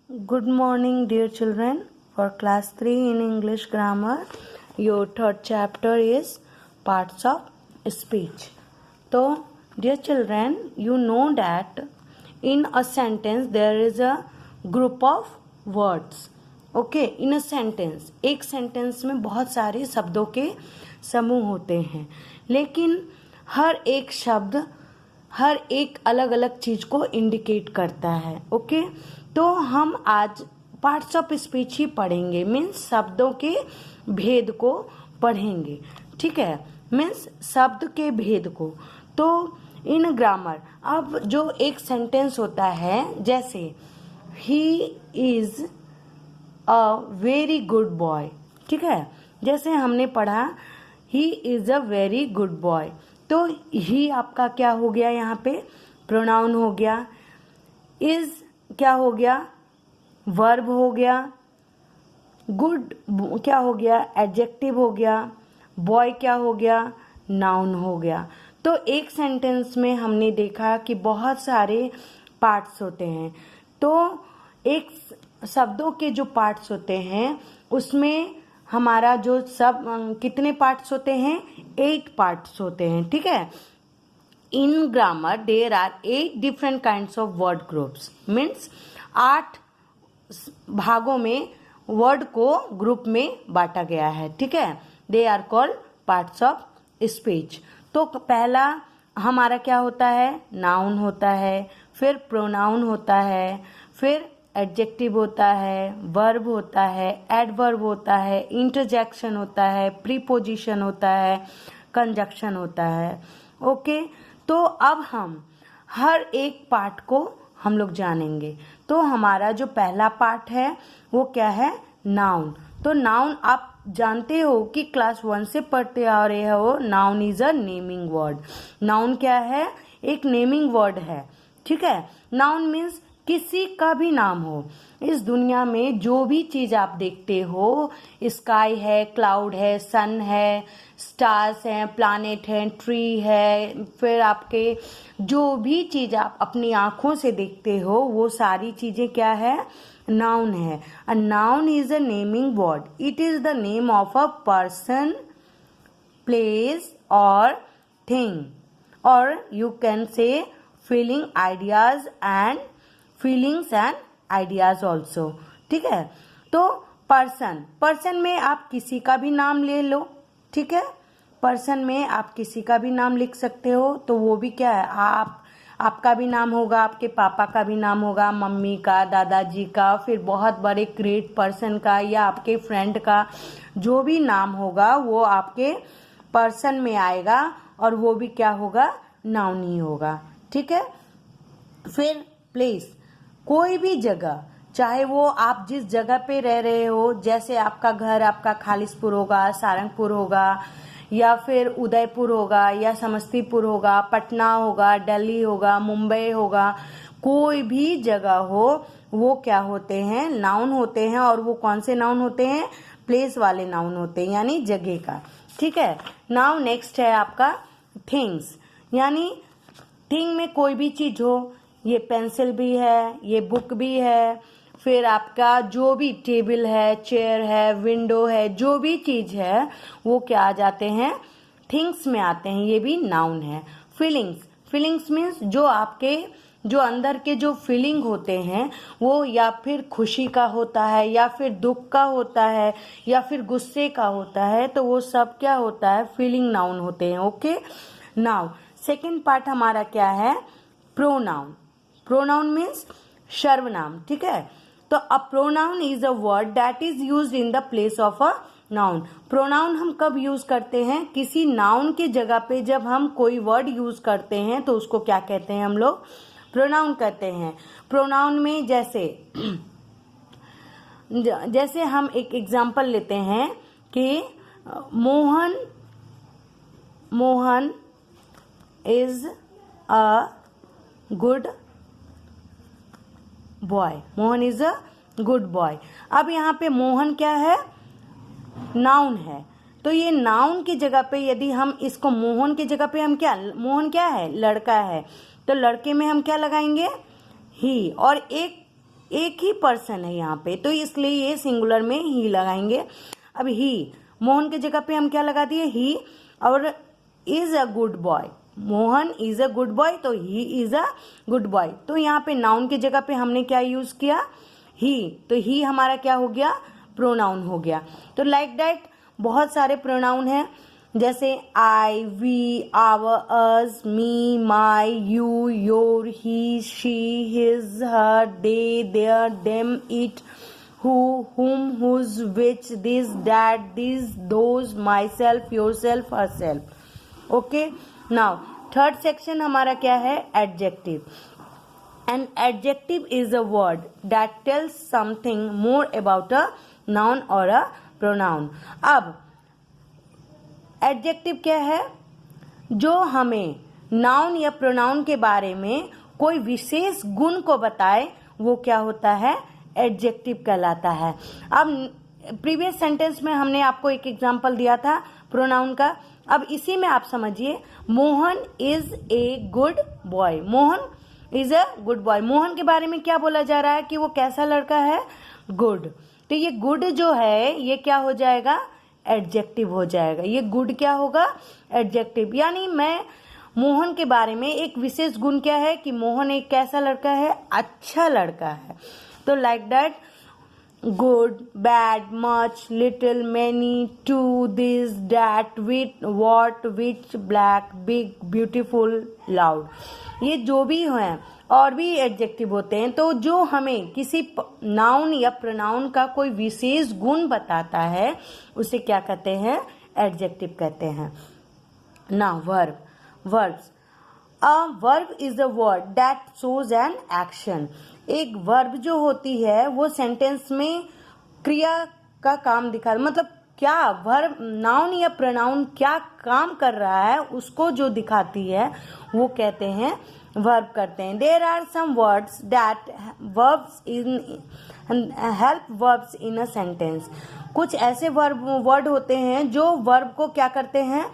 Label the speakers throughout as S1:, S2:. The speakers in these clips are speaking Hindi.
S1: Good morning, dear children. For class 3 in English grammar, your third chapter is parts of speech. So, dear children, you know that in a sentence there is a group of words. Okay, in a sentence, एक sentence में बहुत सारे शब्दों के समूह होते हैं, लेकिन हर एक शब्द हर एक अलग अलग चीज को इंडिकेट करता है. ओके, तो हम आज पार्ट्स ऑफ स्पीच ही पढ़ेंगे, मीन्स शब्दों के भेद को पढ़ेंगे. ठीक है, मीन्स शब्द के भेद को. तो इन ग्रामर, अब जो एक सेंटेंस होता है, जैसे ही is a very good boy. ठीक है, जैसे हमने पढ़ा ही is a very good boy, तो ही आपका क्या हो गया, यहाँ पे प्रोनाउन हो गया. इज क्या हो गया, वर्ब हो गया. गुड क्या हो गया, एडजेक्टिव हो गया. बॉय क्या हो गया, नाउन हो गया. तो एक सेंटेंस में हमने देखा कि बहुत सारे पार्ट्स होते हैं. तो एक शब्दों के जो पार्ट्स होते हैं उसमें हमारा जो सब कितने पार्ट्स होते हैं, 8 पार्ट्स होते हैं. ठीक है, in grammar there are 8 different kinds of word groups. Means 8 भागों में वर्ड को ग्रुप में बांटा गया है. ठीक है, they are called parts of speech. तो पहला हमारा क्या होता है, नाउन होता है, फिर प्रोनाउन होता है, फिर एडजेक्टिव होता है, वर्ब होता है, एडवर्ब होता है, इंटरजेक्शन होता है, प्रीपोजिशन होता है, कंजक्शन होता है. ओके, तो अब हम हर एक पार्ट को हम लोग जानेंगे. तो हमारा जो पहला पार्ट है वो क्या है, नाउन. तो नाउन आप जानते हो कि क्लास 1 से पढ़ते आ रहे हो, noun is a naming word. Noun क्या है, एक नेमिंग वर्ड है. ठीक है, नाउन मीन्स किसी का भी नाम हो. इस दुनिया में जो भी चीज आप देखते हो, स्काई है, क्लाउड है, सन है, स्टार्स हैं, प्लैनेट है, ट्री है, फिर आपके जो भी चीज आप अपनी आंखों से देखते हो वो सारी चीजें क्या है, नाउन है. A noun is a naming word. It is the name of a person, place और थिंग, और you can say feeling, ideas and feelings and ideas also. ठीक है, तो पर्सन में आप किसी का भी नाम ले लो. ठीक है, पर्सन में आप किसी का भी नाम लिख सकते हो. तो वो भी क्या है, आपका भी नाम होगा, आपके पापा का भी नाम होगा, मम्मी का, दादाजी का, फिर बहुत बड़े ग्रेट पर्सन का या आपके फ्रेंड का जो भी नाम होगा वो आपके पर्सन में आएगा और वो भी क्या होगा, नाउन ही होगा. ठीक है, फिर प्लेस, कोई भी जगह, चाहे वो आप जिस जगह पे रह रहे हो, जैसे आपका घर आपका खालिसपुर होगा, सारंगपुर होगा, या फिर उदयपुर होगा, या समस्तीपुर होगा, पटना होगा, दिल्ली होगा, मुंबई होगा, कोई भी जगह हो, वो क्या होते हैं, नाउन होते हैं. और वो कौन से नाउन होते हैं, प्लेस वाले नाउन होते हैं, यानी जगह का. ठीक है, नाउ नेक्स्ट है आपका थिंग्स, यानी थिंग में कोई भी चीज हो, ये पेंसिल भी है, ये बुक भी है, फिर आपका जो भी टेबल है, चेयर है, विंडो है, जो भी चीज है वो क्या आ जाते हैं, थिंग्स में आते हैं. ये भी नाउन है. फीलिंग्स मीन्स जो आपके जो अंदर के जो फीलिंग होते हैं वो या फिर खुशी का होता है, या फिर दुख का होता है, या फिर गुस्से का होता है, तो वो सब क्या होता है, फीलिंग नाउन होते हैं. ओके, नाउ सेकेंड पार्ट हमारा क्या है, प्रोनाउन. प्रोनाउन मीन्स सर्वनाम. ठीक है, तो a pronoun is a word that is used in the place of a noun. Pronoun हम कब यूज करते हैं, किसी नाउन के जगह पे जब हम कोई वर्ड यूज करते हैं तो उसको क्या कहते हैं, हम लोग प्रोनाउन कहते हैं. प्रोनाउन में जैसे हम एक एग्जांपल लेते हैं कि Mohan is a good boy. Mohan is a good boy. अब यहाँ पे मोहन क्या है, नाउन है. तो ये नाउन की जगह पे यदि हम इसको मोहन की जगह पे हम क्या, मोहन क्या है, लड़का है, तो लड़के में हम क्या लगाएंगे, ही. और एक एक ही पर्सन है यहाँ पे, तो इसलिए ये सिंगुलर में ही लगाएंगे। अब ही, मोहन की जगह पे हम क्या लगा दिए, ही, और is a good boy, Mohan is a good boy, तो he is a good boy. तो यहाँ पे नाउन की जगह पे हमने क्या यूज किया, ही, तो ही हमारा क्या हो गया, प्रोनाउन हो गया। तो लाइक दैट बहुत सारे प्रोनाउन हैं, जैसे I, we, our, us, me, my, you, your, he, she, his, her, they, their, them, it, who, whom, whose, which, this, that, these, those, myself, yourself, herself. Okay, now third section हमारा क्या है, adjective. An adjective is a word that tells something more about a noun or a pronoun. अब adjective क्या है, जो हमें नाउन या प्रोनाउन के बारे में कोई विशेष गुण को बताए, वो क्या होता है, एडजेक्टिव कहलाता है। अब प्रीवियस सेंटेंस में हमने आपको एक एग्जांपल दिया था प्रोनाउन का, अब इसी में आप समझिए, Mohan is a good boy, Mohan is a good boy. Mohan के बारे में क्या बोला जा रहा है कि वो कैसा लड़का है, गुड। तो ये गुड जो है ये क्या हो जाएगा, एडजेक्टिव हो जाएगा। ये गुड क्या होगा, एडजेक्टिव। यानी मैं मोहन के बारे में एक विशेष गुण क्या है कि मोहन एक कैसा लड़का है, अच्छा लड़का है। तो like that, good, bad, much, little, many, two, this, that, with, what, which, black, big, beautiful, loud, ये जो भी हैं और भी एडजेक्टिव होते हैं। तो जो हमें किसी नाउन या प्रोनाउन का कोई विशेष गुण बताता है उसे क्या कहते हैं, एडजेक्टिव कहते हैं। Now verb, verbs. A verb is a word that shows an action. एक वर्ब जो होती है वो सेंटेंस में क्रिया का काम दिखा, मतलब क्या वर्ब, नाउन या प्रोनाउन क्या काम कर रहा है उसको जो दिखाती है वो कहते हैं वर्ब करते हैं। There are some words that verbs in help verbs in a sentence. कुछ ऐसे वर्ड होते हैं जो वर्ब को क्या करते हैं,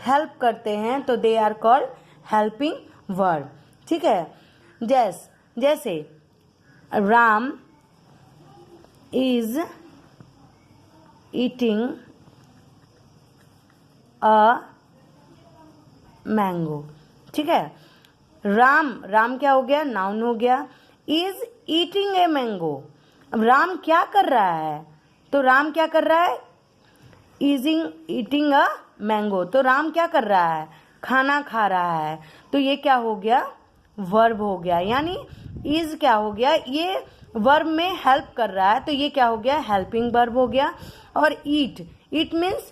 S1: हेल्प करते हैं, तो they are called helping verb. ठीक है, जैसे Ram is eating a mango. ठीक है, राम क्या हो गया, नाउन हो गया। इज ईटिंग ए मैंगो, अब राम क्या कर रहा है, तो राम क्या कर रहा है, ईटिंग अ मैंगो, तो राम क्या कर रहा है, खाना खा रहा है, तो ये क्या हो गया, वर्ब हो गया। यानी इज क्या हो गया, ये वर्ब में हेल्प कर रहा है, तो ये क्या हो गया, हेल्पिंग वर्ब हो गया। और ईट मीन्स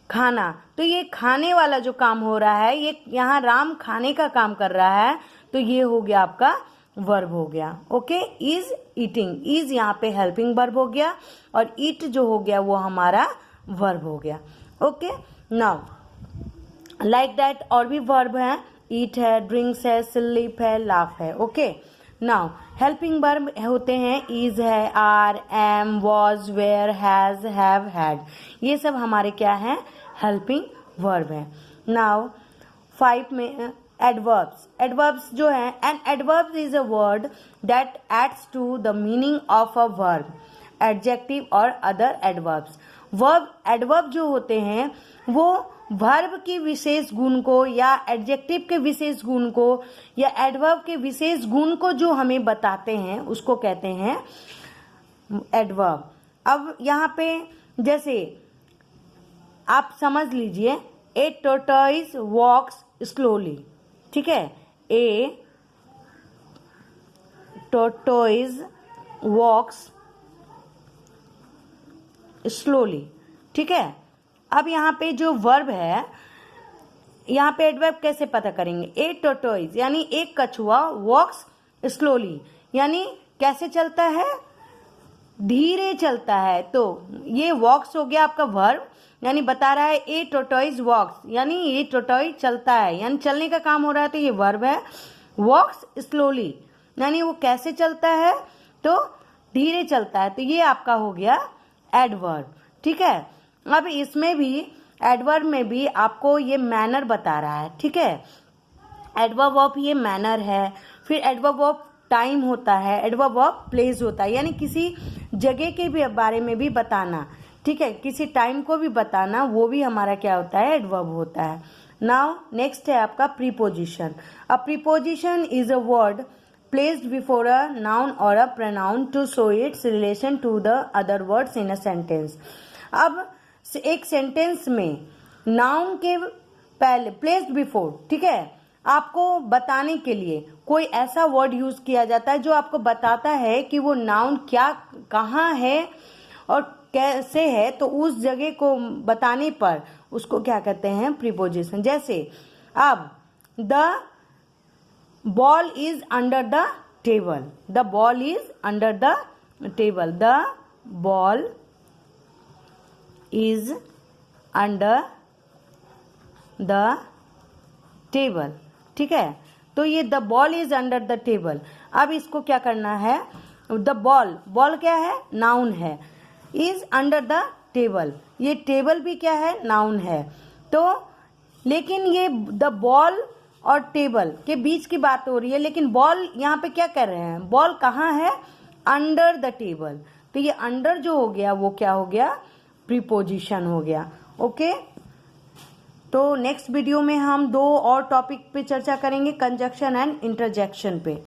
S1: खाना, तो ये खाने वाला जो काम हो रहा है, ये यहाँ राम खाने का काम कर रहा है, तो ये हो गया आपका वर्ब हो गया। ओके, इज ईटिंग, इज यहाँ पे हेल्पिंग वर्ब हो गया और ईट जो हो गया वो हमारा वर्ब हो गया। ओके, नाउ लाइक दैट और भी वर्ब है, ईट है, ड्रिंक्स है, स्लीप है, लाफ है। ओके, नाउ हेल्पिंग वर्ब होते हैं इज है, are, am, was, were, has, have, had, ये सब हमारे क्या हैं, हेल्पिंग वर्ब है। नाउ 5 में एडवर्ब्स। एडवर्ब्स जो है, an adverb is a word that adds to the meaning of a verb, adjective और अदर एडवर्ब्स। एडवर्ब जो होते हैं वो वर्ब की विशेष गुण को या एडजेक्टिव के विशेष गुण को या एडवर्ब के विशेष गुण को जो हमें बताते हैं उसको कहते हैं एडवर्ब। अब यहाँ पे जैसे आप समझ लीजिए, ए टोर्टोइज वॉक्स स्लोली। ठीक है, ए टोर्टोइज वॉक्स स्लोली। ठीक है, अब यहाँ पे जो वर्ब है, यहाँ पे एडवर्ब कैसे पता करेंगे, ए टोर्टोइज यानी एक कछुआ, वॉक्स स्लोली यानी कैसे चलता है, धीरे चलता है, तो ये वॉक्स हो गया आपका वर्ब, यानी बता रहा है ए टोर्टोइज वॉक्स, यानी ये टोर्टोइज चलता है, यानी चलने का काम हो रहा है, तो ये वर्ब है। वॉक्स स्लोली यानी वो कैसे चलता है, तो धीरे चलता है, तो ये आपका हो गया एडवर्ब। ठीक है, अब इसमें भी एडवर्ब में भी आपको ये मैनर बता रहा है। ठीक है, एडवर्ब ऑफ ये मैनर है, फिर एडवर्ब ऑफ टाइम होता है, एडवर्ब ऑफ प्लेस होता है, यानी किसी जगह के भी बारे में भी बताना, ठीक है, किसी टाइम को भी बताना, वो भी हमारा क्या होता है, एडवर्ब होता है। नाउ नेक्स्ट है आपका preposition. A preposition is a word placed before a noun or a pronoun to show its relation to the other words in a sentence। अब एक सेंटेंस में नाउन के पहले प्लेस्ड बिफोर, ठीक है, आपको बताने के लिए कोई ऐसा वर्ड यूज किया जाता है जो आपको बताता है कि वो नाउन क्या कहाँ है और कैसे है, तो उस जगह को बताने पर उसको क्या कहते हैं, प्रीपोजिशन। जैसे अब the ball is under the table, the ball is under the table, the ball is under the table, ठीक है, तो ये the ball is under the table। अब इसको क्या करना है, the ball, ball क्या है, नाउन है, is under the table, ये टेबल भी क्या है, नाउन है, तो लेकिन ये the ball और टेबल के बीच की बात हो रही है, लेकिन बॉल यहाँ पे क्या कर रहे हैं, बॉल कहाँ है, अंडर द टेबल, तो ये अंडर जो हो गया वो क्या हो गया, प्रीपोजिशन हो गया। ओके, तो नेक्स्ट वीडियो में हम 2 और टॉपिक पे चर्चा करेंगे, कंजक्शन एंड इंटरजेक्शन पे।